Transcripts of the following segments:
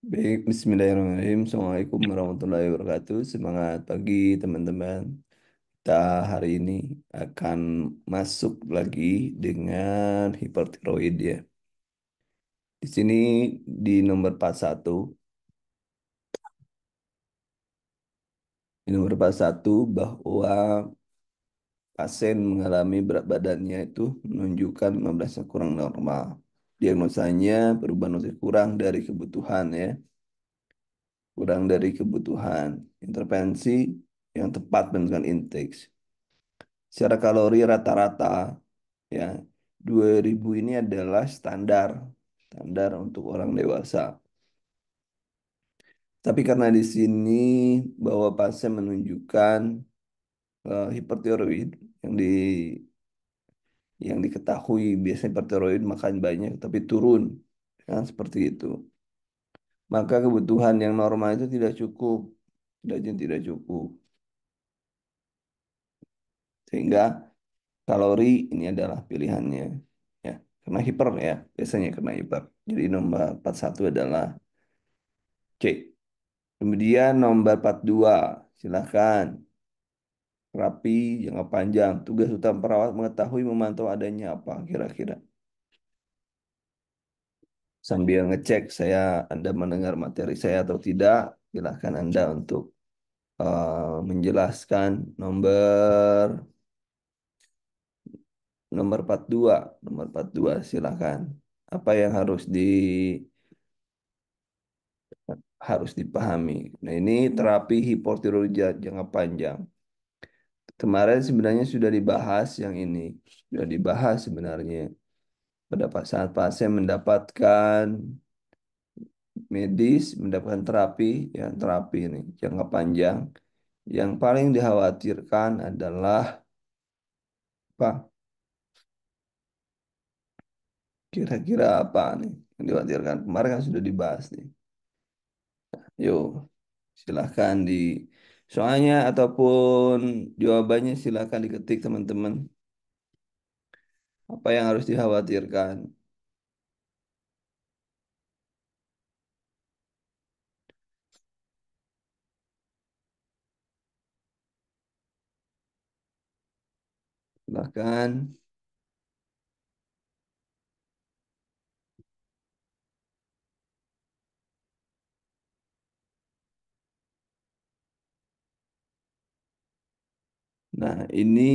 Baik, Bismillahirrahmanirrahim. Assalamualaikum warahmatullahi wabarakatuh. Semangat pagi teman-teman. Kita hari ini akan masuk lagi dengan hipertiroid ya. Di sini di nomor 41, di nomor 41 bahwa pasien mengalami berat badannya itu menunjukkan 15 yang kurang normal. Diagnosanya perubahan dosis kurang dari kebutuhan ya. Kurang dari kebutuhan. Intervensi yang tepat menentukan intake. Secara kalori rata-rata ya 2000 ini adalah standar untuk orang dewasa. Tapi karena di sini bahwa pasien menunjukkan hipertiroid yang di yang diketahui biasanya hipertiroid makan banyak tapi turun kan seperti itu. Maka kebutuhan yang normal itu tidak cukup, tidak cukup. Sehingga kalori ini adalah pilihannya ya. Karena hiper ya, biasanya karena hiper. Jadi nomor 41 adalah C. Kemudian nomor 42, silakan. Terapi jangka panjang. Tugas utama perawat mengetahui memantau adanya apa kira-kira. Sambil ngecek Anda mendengar materi saya atau tidak, silakan Anda untuk menjelaskan nomor 42, nomor 42 silakan. Apa yang harus dipahami. Nah, ini terapi hipotiroidisme jangka panjang. Kemarin sebenarnya sudah dibahas yang ini. Sudah dibahas sebenarnya. Pada saat pasien mendapatkan medis, mendapatkan terapi, ya terapi ini jangka panjang. Yang paling dikhawatirkan adalah apa? Kira-kira apa nih yang dikhawatirkan? Kemarin kan sudah dibahas nih. Yuk, silahkan soalnya ataupun jawabannya silahkan diketik teman-teman. Apa yang harus dikhawatirkan? Silahkan. Nah, ini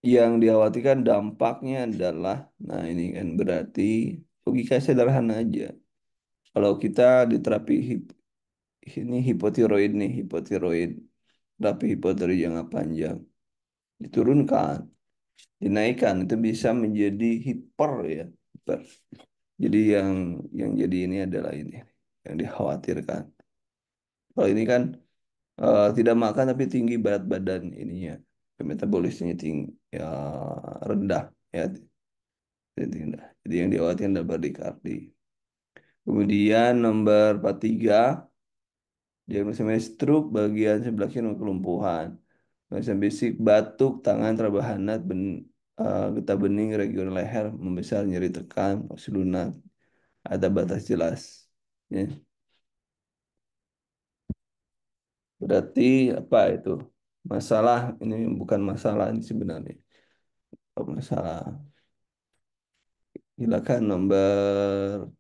yang dikhawatirkan dampaknya adalah, nah ini kan berarti logika sederhana aja. Kalau kita di terapi ini hipotiroid nih, hipotiroid, terapi hipotiroid jangka panjang, diturunkan, dinaikkan, itu bisa menjadi hiper ya, hiper. Jadi yang jadi ini adalah ini, yang dikhawatirkan. Kalau ini kan tidak makan tapi tinggi berat badan ininya, metabolisnya tinggi, ya rendah ya. Jadi yang dikhawatirkan adalah bradikardi. Kemudian nomor 43, diagnosa stroke bagian sebelah kiri kelumpuhan. Diagnosa basic batuk, tangan terabah hangat, getah bening, regional leher, membesar, nyeri tekan, oksi lunak, ada batas jelas. Ya. Berarti apa itu? Masalah ini bukan masalah ini sebenarnya. Oh, masalah. Silakan nomor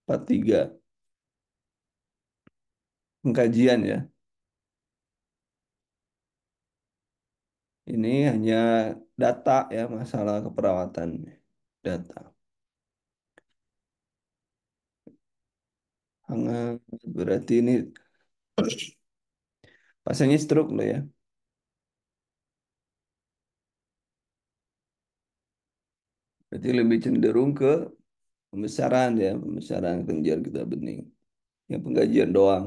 43. Pengkajian ya. Ini hanya data ya, masalah keperawatan. Data. Hangat, berarti ini pasiennya stroke loh ya. Berarti lebih cenderung ke pembesaran ya, pembesaran kelenjar getah bening. Yang pengkajian doang.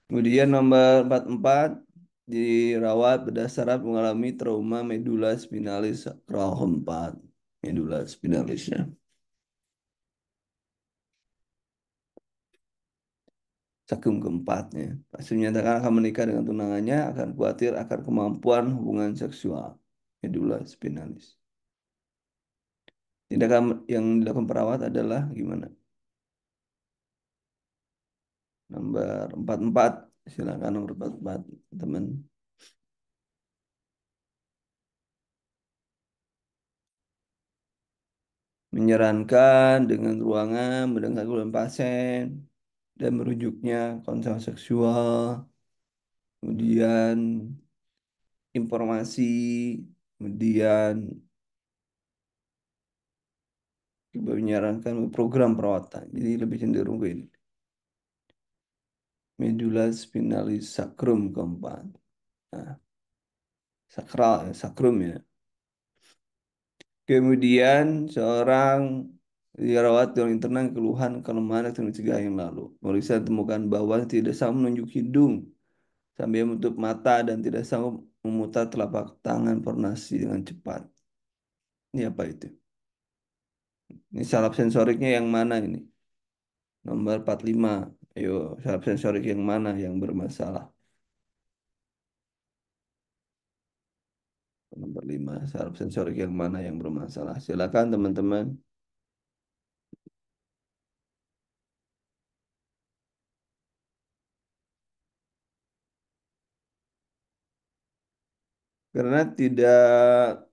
Kemudian nomor 44, dirawat berdasarkan mengalami trauma medula spinalis row 4. Medula spinalisnya. Sakum keempatnya. Pasien menyatakan akan menikah dengan tunangannya, akan khawatir akan kemampuan hubungan seksual. Medula spinalis. Tindakan yang dilakukan perawat adalah gimana? Nomor 44. Silakan nomor 44, teman. Menyarankan dengan ruangan mendengar keluhan pasien dan merujuknya konsul seksual, kemudian informasi, kemudian juga menyarankan program perawatan. Jadi lebih cenderung ke ini. Medula spinalis sacrum keempat. Nah, sakral, ya, sakrum ya. Kemudian seorang dirawat dengan internal keluhan kelemahan yang mencegah yang lalu. Pemeriksaan temukan bahwa tidak sanggup menunjuk hidung sambil menutup mata dan tidak sanggup memutar telapak tangan pronasi dengan cepat. Ini apa itu? Ini saraf sensoriknya yang mana ini? Nomor 45. Ayo, saraf sensorik yang mana yang bermasalah? Nomor 5, saraf sensorik yang mana yang bermasalah? Silakan teman-teman. Karena tidak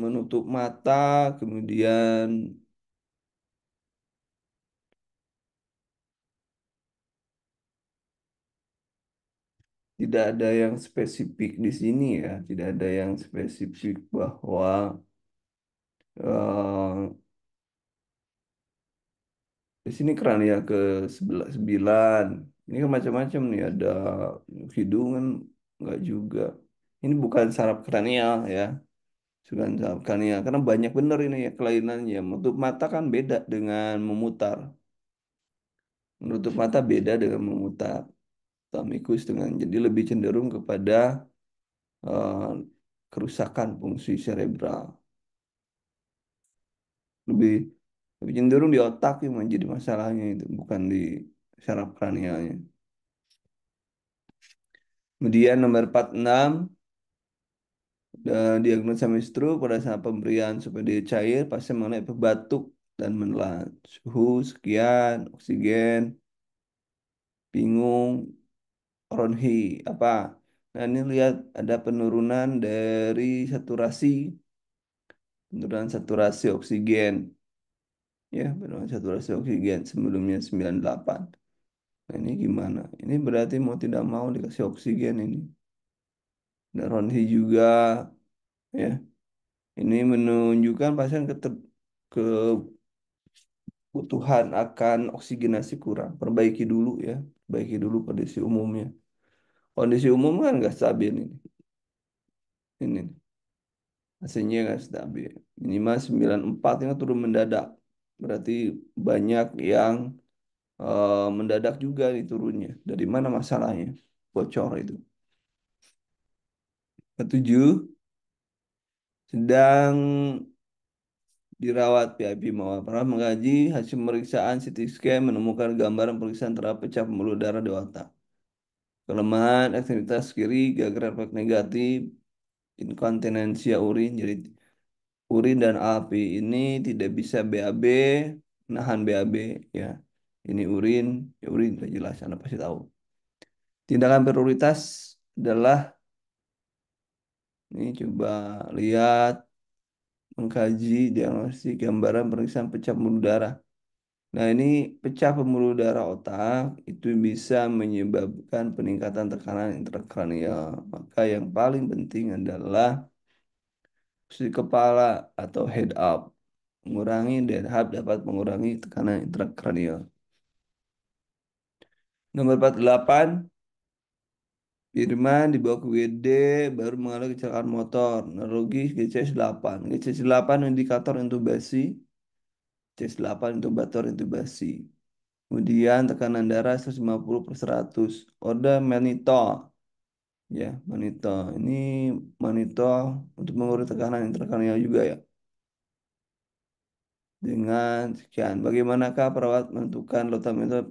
menutup mata, kemudian tidak ada yang spesifik di sini ya, tidak ada yang spesifik bahwa eh, di sini krania ke 9. Ini kan macam-macam nih, ada hidungan enggak juga. Ini bukan saraf kranial ya, bukan saraf kranial karena banyak benar ini ya kelainannya. Menutup mata kan beda dengan memutar. Menutup mata beda dengan memutar. Tamikus dengan jadi lebih cenderung kepada eh, kerusakan fungsi cerebral. Lebih lebih cenderung di otak yang menjadi masalahnya itu, bukan di saraf kranialnya. Kemudian nomor 46, diagnosa stroke pada saat pemberian supaya dia cair, pasien mengenai batuk dan menelan. Suhu sekian, oksigen, bingung, ronhi, apa. Nah ini lihat ada penurunan saturasi oksigen. Ya, penurunan saturasi oksigen sebelumnya 98. Nah ini gimana? Ini berarti mau tidak mau dikasih oksigen ini. Dan ronhi juga, ya. Ini menunjukkan pasien kebutuhan akan oksigenasi kurang. Perbaiki dulu ya. Perbaiki dulu kondisi umumnya. Kondisi umum kan nggak stabil ini. Ini hasilnya nggak stabil. Minimal 94 ini turun mendadak. Berarti banyak yang mendadak juga nih turunnya. Dari mana masalahnya? Bocor itu. Ketujuh, sedang dirawat PIP Mawar. Pernah mengkaji hasil pemeriksaan CT scan menemukan gambaran pemeriksaan terhadap pecah pembuluh darah di otak. Kelemahan ekstremitas kiri, gagal refleks negatif, inkontinensia urin. Jadi urin dan API ini tidak bisa BAB, nahan BAB ya. Ini urin, ya urin sudah jelas, Anda pasti tahu. Tindakan prioritas adalah ini coba lihat mengkaji diagnosis gambaran pemeriksaan pecah pembuluh darah. Nah, ini pecah pembuluh darah otak itu bisa menyebabkan peningkatan tekanan intrakranial. Maka yang paling penting adalah posisi kepala atau head up. Mengurangi head up dapat mengurangi tekanan intrakranial. Nomor 48, Firman dibawa ke WD baru mengalami kecelakaan motor. Neurologi GCS 8. GCS 8 indikator intubasi. GCS 8 intubator intubasi. Kemudian tekanan darah 150/100. Order mannitol. Ya, mannitol. Ini mannitol untuk mengukur tekanan intrakranial juga ya. Dengan sekian, bagaimanakah perawat menentukan lotameter?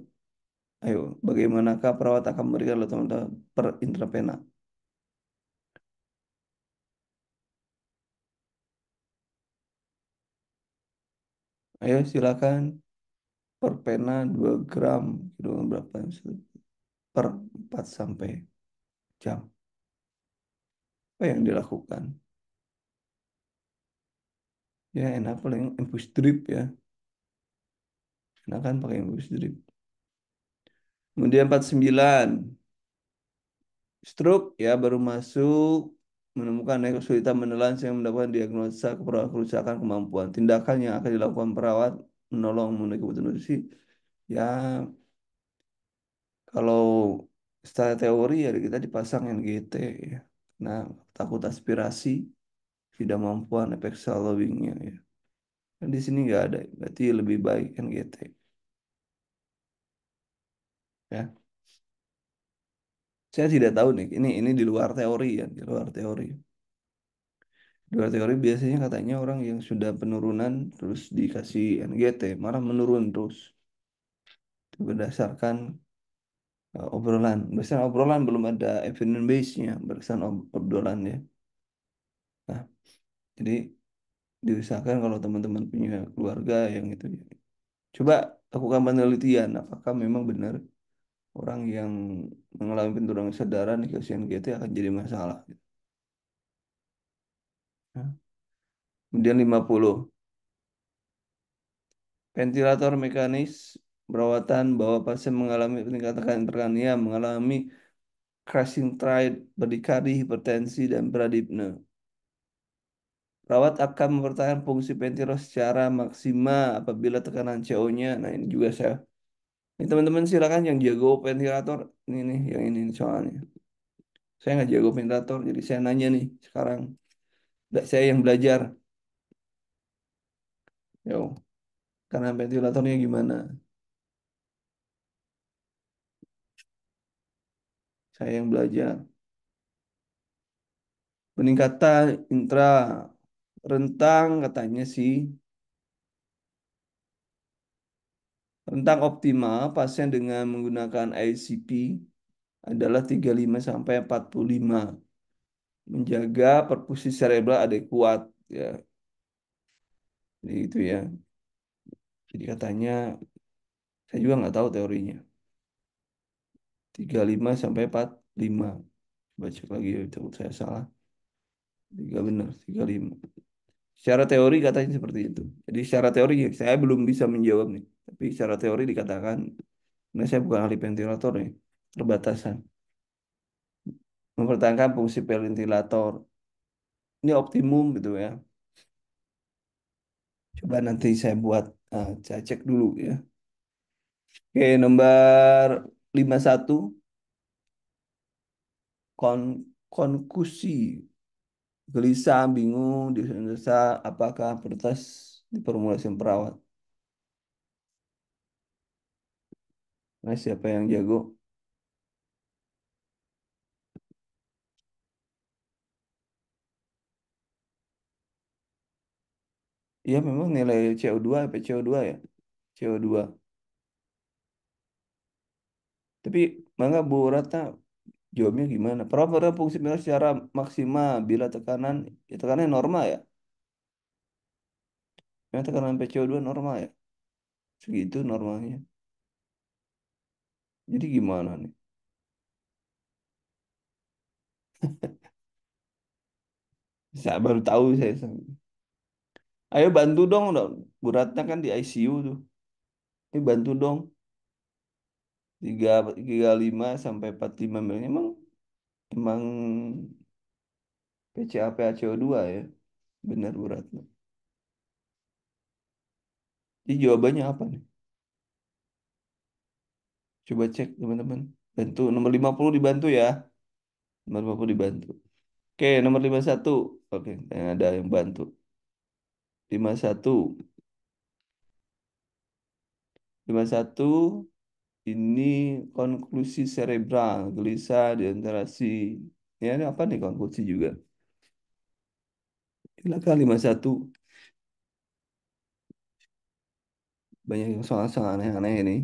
Ayo, bagaimanakah perawat akan memberikan lotameter per intravena? Ayo, silakan. per pena 2 gram, kilo berapa? Per 4 sampai jam. Apa yang dilakukan? Ya enak paling infus drip ya. Enak kan pakai infus drip. Kemudian 49. Stroke ya baru masuk menemukan kesulitan menelan sehingga mendapatkan diagnosa kerusakan kemampuan. Tindakan yang akan dilakukan perawat menolong memenuhi kebutuhan nutrisi. Ya kalau secara teori ya kita dipasang NGT ya. Nah takut aspirasi, tidak mampuan efek swallowingnya ya. Dan di sini nggak ada, berarti lebih baik NGT ya. Saya tidak tahu nih, ini di luar teori ya, di luar teori. Di luar teori biasanya katanya orang yang sudah penurunan terus dikasih NGT malah menurun terus. Itu berdasarkan obrolan. Berdasarkan obrolan belum ada evidence base-nya, berdasarkan obrolan ya. Nah, jadi diusahakan kalau teman-teman punya keluarga yang itu, coba lakukan penelitian apakah memang benar orang yang mengalami penurunan kesadaran dikasih NGT akan jadi masalah. Nah, kemudian 50. Ventilator mekanis perawatan bahwa pasien mengalami peningkatan tekanan perkanian, mengalami crashing trade, berdikari, hipertensi, dan beradipne. Perawat akan mempertahankan fungsi ventilator secara maksimal apabila tekanan CO-nya. Nah ini juga saya. Ini teman-teman silakan yang jago ventilator. Ini nih yang ini soalnya. Saya nggak jago ventilator, jadi saya nanya nih sekarang. Saya yang belajar. Yo, karena ventilatornya gimana? Saya yang belajar. Peningkatan intra rentang katanya sih rentang optimal pasien dengan menggunakan ICP adalah 35 sampai 45. Menjaga perfusi cerebral adekuat ya. Jadi itu ya. Jadi katanya saya juga nggak tahu teorinya. 35 sampai 45. Coba cek lagi ya, takut saya salah. Tiga benar, 35. Secara teori katanya seperti itu. Jadi secara teori ya, saya belum bisa menjawab nih. Tapi secara teori dikatakan, nah saya bukan ahli ventilator nih, terbatasan. Mempertahankan fungsi ventilator. Ini optimum gitu ya. Coba nanti saya buat, saya cek dulu ya. Oke, nomor 51, kon konkusi. Gelisah, bingung, desa apakah prioritas di formulasi perawat. Nah, siapa yang jago? Iya, memang nilai CO2 apa CO2 ya? CO2. Tapi mangga Bu Ratna jawabnya gimana? Perawat fungsi vital secara maksimal bila tekanan, ya tekanannya normal ya? Memang tekanan PCO2 normal ya? Segitu normalnya. Jadi gimana nih? Saya baru tahu saya. Ayo bantu dong, dong. Bu Ratna kan di ICU tuh. Ini bantu dong. 35 sampai 45 mil. Emang PCA PaCO2 ya. Benar Bu Ratna. Jadi jawabannya apa nih? Coba cek teman-teman. Bantu nomor 50 dibantu ya. Nomor 50 dibantu. Oke, nomor 51. Oke, ada yang bantu. 51. 51 ini konklusi cerebral, gelisah, dehidrasi. Ya, ini apa nih konklusi juga? Silakan 51. Banyak yang soal-soal aneh-aneh ini.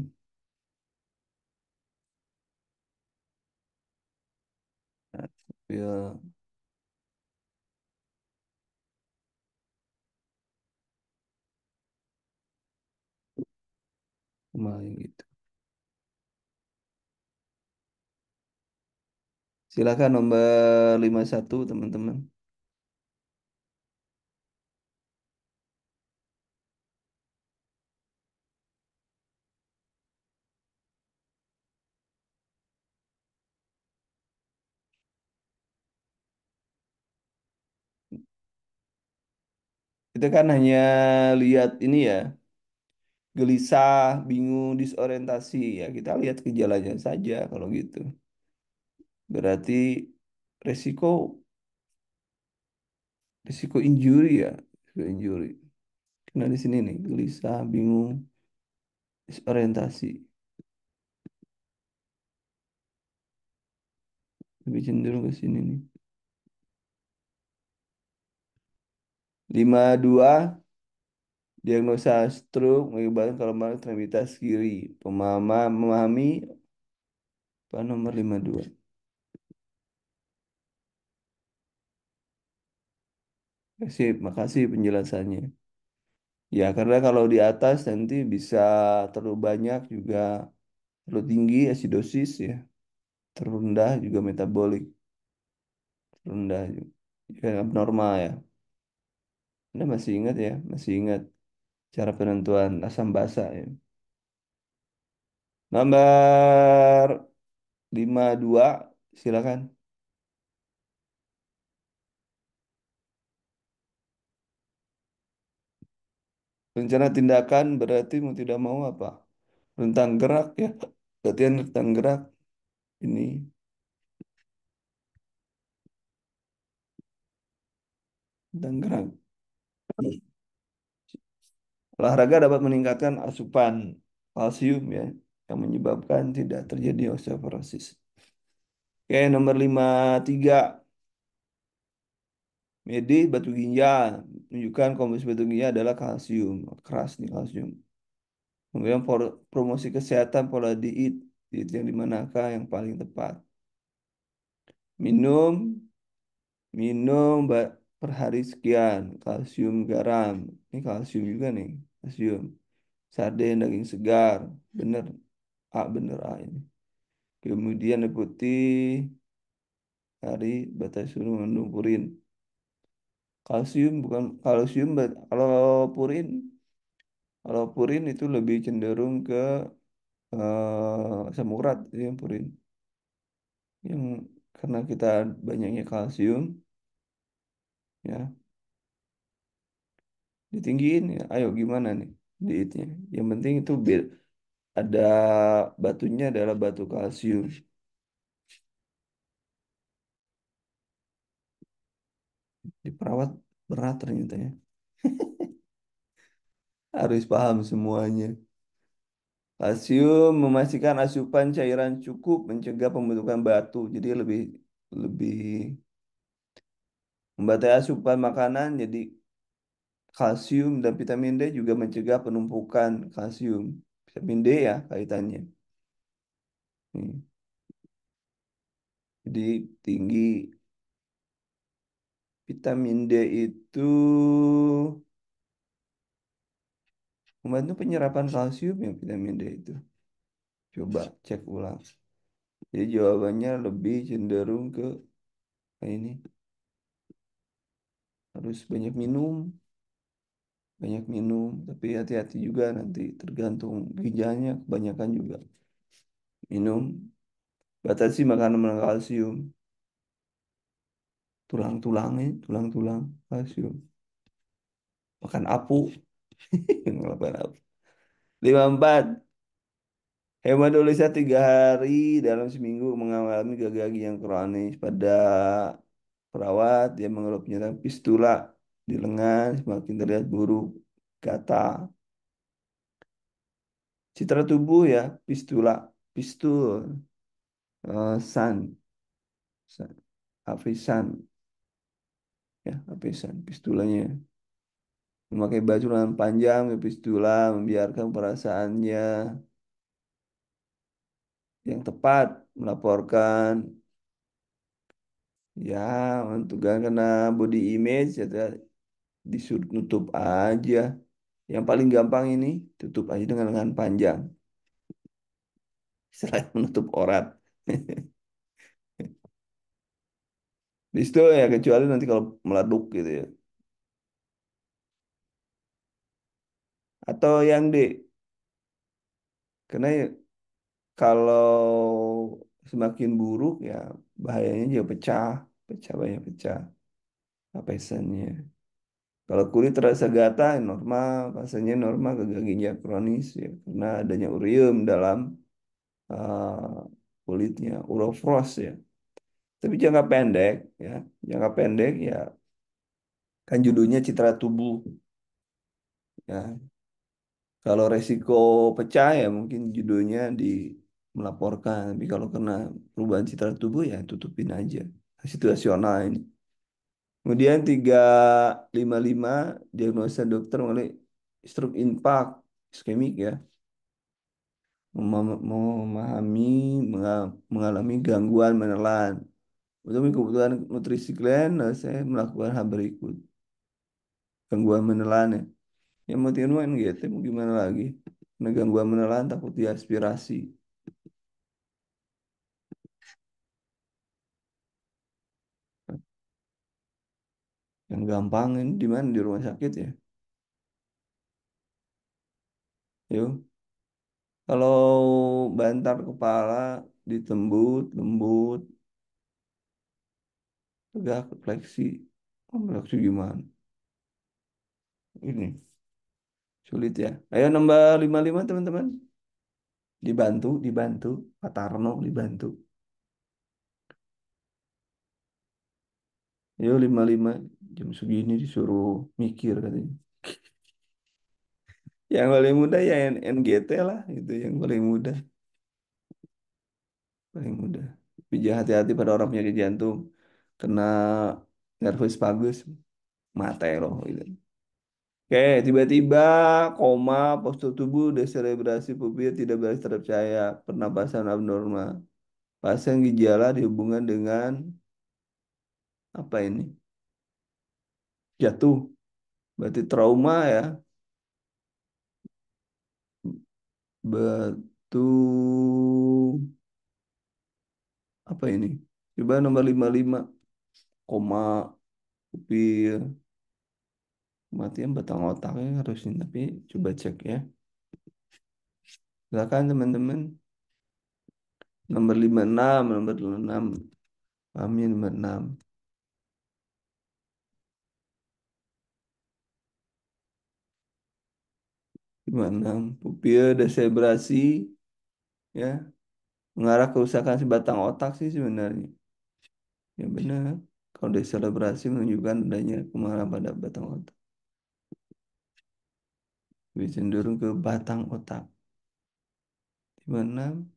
Nah, ya, Kemarin gitu. Silakan nomor 51 teman-teman. Kita kan hanya lihat ini ya, gelisah, bingung, disorientasi ya. Kita lihat gejalanya saja kalau gitu. Berarti resiko resiko injury ya, resiko injury. Karena di sini nih gelisah, bingung, disorientasi. Lebih cenderung ke sini nih. 52 diagnosa stroke mengakibatkan kelemahan ekstremitas kiri. Memahami apa nomor 52. Makasih penjelasannya. Ya, karena kalau di atas nanti bisa terlalu banyak juga terlalu tinggi asidosis ya, terlalu rendah juga metabolik rendah juga. Ya, abnormal ya. Anda masih ingat ya, masih ingat cara penentuan asam basa ya. Nomor 52 silakan. Rencana tindakan berarti mau tidak mau apa? Rentang gerak ya. Latihan rentang gerak ini rentang gerak. Olahraga dapat meningkatkan asupan kalsium ya, yang menyebabkan tidak terjadi osteoporosis. Oke, nomor 53 medis batu ginjal menunjukkan komposisi batu ginjal adalah kalsium, keras nih kalsium. Kemudian promosi kesehatan pola diet, diet yang dimanakah yang paling tepat? Minum, per hari sekian, kalsium garam. Ini kalsium juga nih, kalsium. Sarden, daging segar, bener, bener A ini. Kemudian air putih, hari batas suruh mengandung purin. Kalsium bukan kalsium, kalau purin itu lebih cenderung ke asam urat, itu yang purin. Yang karena kita banyaknya kalsium, ya ditinggiin ya. Ayo gimana nih dietnya? Yang penting itu ada batunya adalah batu kalsium. Diperawat berat ternyata ya. Harus paham semuanya. Kalsium memastikan asupan cairan cukup mencegah pembentukan batu. Jadi lebih lebih membatasi asupan makanan. Jadi kalsium dan vitamin D juga mencegah penumpukan kalsium. Vitamin D ya kaitannya. Hmm. Jadi tinggi vitamin D itu membantu penyerapan kalsium ya vitamin D itu. Coba cek ulang. Jadi jawabannya lebih cenderung ke ini. Harus banyak minum. Tapi hati-hati juga nanti tergantung ginjalnya kebanyakan juga minum. Batasi makanan mengandung kalsium. Tulang-tulangnya, tulang-tulang kalsium. Makan apu. Makan apu. 54. Hewan Indonesia 3 hari dalam seminggu mengalami gagal ginjal kronis. Pada perawat, dia mengeluh penyakit fistula di lengan, semakin terlihat buruk, kata citra tubuh ya, fistula, pistul, san, san, afisan, ya, afisan, pistulanya. Memakai baju lengan panjang, fistula, membiarkan perasaannya yang tepat, melaporkan, ya, untuk kena body image, ya, disuruh nutup aja. Yang paling gampang ini tutup aja dengan lengan panjang. selain menutup aurat. Di situ ya kecuali nanti kalau meleduk gitu ya. Atau yang D, karena kalau semakin buruk ya bahayanya juga pecah, pecah banyak pecah lapisannya. Kalau kulit terasa gatal ya normal, rasanya normal, gagal ginjal kronis ya karena adanya urium dalam kulitnya, urofros ya. Tapi jangka pendek ya, jangka pendek ya kan judulnya citra tubuh ya. Kalau resiko pecah ya mungkin judulnya di melaporkan. Tapi kalau kena perubahan citra tubuh ya tutupin aja. Situasional ini. Kemudian 355 diagnosa dokter mengenai stroke impak iskemik ya. Memahami mengalami gangguan menelan. Untuk kebutuhan nutrisi klien, saya melakukan hal berikut. Gangguan menelan ya. Yang mau tidur main gitu, mau gimana lagi? Karena gangguan menelan takut diaspirasi. Yang gampang ini di mana di rumah sakit ya. Yuk, kalau bantar kepala ditembut, lembut, tegak, fleksi. Oh, fleksi gimana? Ini sulit ya. Ayo nomor 55 teman-teman. Dibantu, dibantu. Pak Tarno dibantu. Ayo 55 jam segini disuruh mikir katanya. Yang paling mudah ya NGT lah, itu yang paling mudah, paling mudah. Tapi jangan hati-hati pada orang penyakit jantung, kena nervus vagus, mati loh gitu. Oke, tiba-tiba koma, postur tubuh, deselebrasi pupil tidak berhasil terpercaya, pernapasan abnormal. Pasien gejala dihubungan dengan apa ini? Jatuh, berarti trauma ya. Betul. Apa ini? Coba nomor 55, koma, pupil, kematian batang otaknya harusnya, tapi coba cek ya. Silakan teman-teman. Nomor 56, nomor 56. Kami nomor 6. 56. Pupil desebrasi ya, mengarah kerusakan sebatang otak sih sebenarnya. Ya benar. Kalau deselebrasi menunjukkan adanya kemarahan pada batang otak. Lebih cenderung ke batang otak. 56,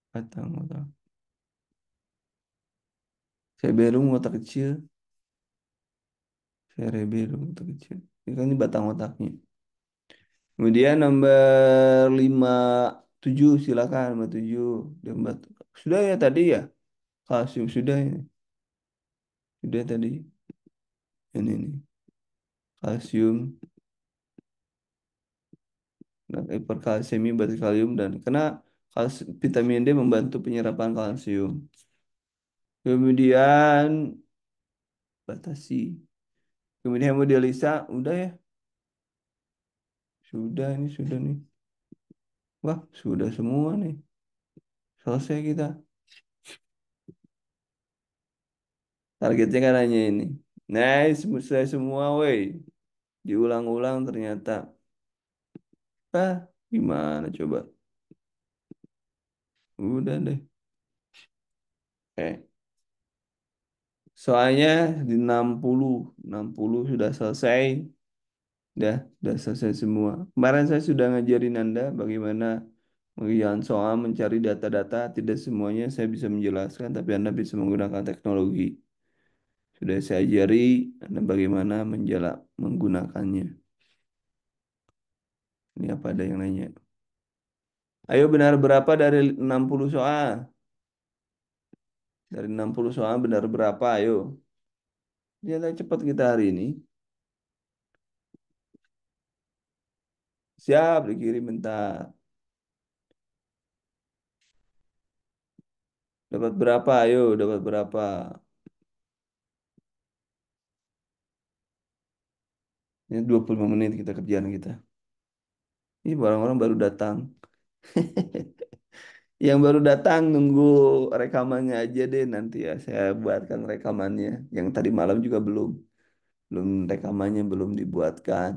batang otak. Cerebellum otak kecil. Cerebellum otak kecil. Ini kan ini batang otaknya. Kemudian nomor 57 silakan nomor 7. Sudah ya tadi ya. Kalsium sudah ya. Sudah tadi. Ini nih. Kalsium, nah, hiperkalsiemi berarti kalium dan karena vitamin D membantu penyerapan kalsium. Kemudian batasi. Kemudian hemodialisa udah ya. Sudah ini sudah nih. Wah, sudah semua nih. Selesai kita. Targetnya kan hanya ini. Nice, selesai semua, woi. Diulang-ulang ternyata. Ah, gimana coba? Udah deh. Eh, soalnya di 60 sudah selesai. Udah selesai semua. Kemarin saya sudah ngajarin Anda bagaimana mengerjakan soal mencari data-data. Tidak semuanya saya bisa menjelaskan, tapi Anda bisa menggunakan teknologi. Sudah saya ajari Anda bagaimana menggunakannya. Ini apa ada yang nanya? Ayo benar berapa dari 60 soal? Dari 60 soal benar berapa? Ayo. Lihat cepat kita hari ini. Siap dikirim bentar. Dapat berapa? Ayo, dapat berapa? Ini 25 menit kita kerjaan kita. Ini orang-orang baru datang. Yang baru datang nunggu rekamannya aja deh nanti ya. Saya buatkan rekamannya. Yang tadi malam juga belum. Belum rekamannya belum dibuatkan.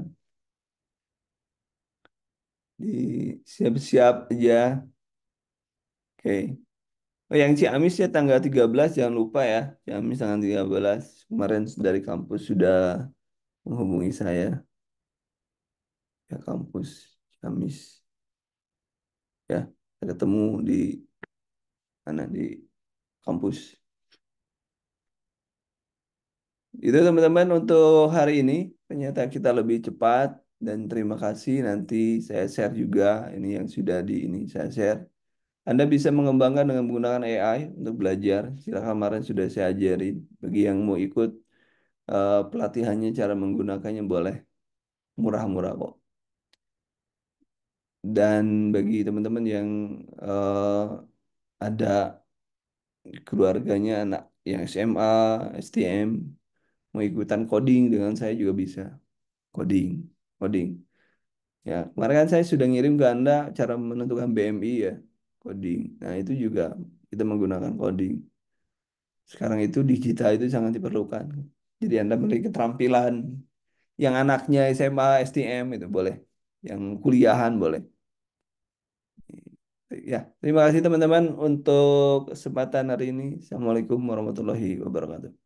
Di siap-siap aja. Oke. Oh, yang Ciamis ya tanggal 13 jangan lupa ya. Ciamis tanggal 13. Kemarin dari kampus sudah menghubungi saya. Ya kampus Ciamis. Ya, kita ketemu di mana di kampus. Itu teman-teman untuk hari ini. Ternyata kita lebih cepat dan terima kasih. Nanti saya share juga ini yang sudah di ini saya share. Anda bisa mengembangkan dengan menggunakan AI untuk belajar. Silakan kemarin sudah saya ajarin. Bagi yang mau ikut pelatihannya, cara menggunakannya boleh. Murah-murah kok. Dan bagi teman-teman yang eh, ada keluarganya anak yang SMA, STM, mau ikutan coding dengan saya juga bisa. Coding, coding. Ya, kemarin kan saya sudah ngirim ke Anda cara menentukan BMI ya, coding. Nah, itu juga kita menggunakan coding. Sekarang itu digital itu sangat diperlukan. Jadi Anda memiliki keterampilan yang anaknya SMA, STM itu boleh. Yang kuliahan boleh. Ya, terima kasih teman-teman untuk kesempatan hari ini. Assalamualaikum warahmatullahi wabarakatuh.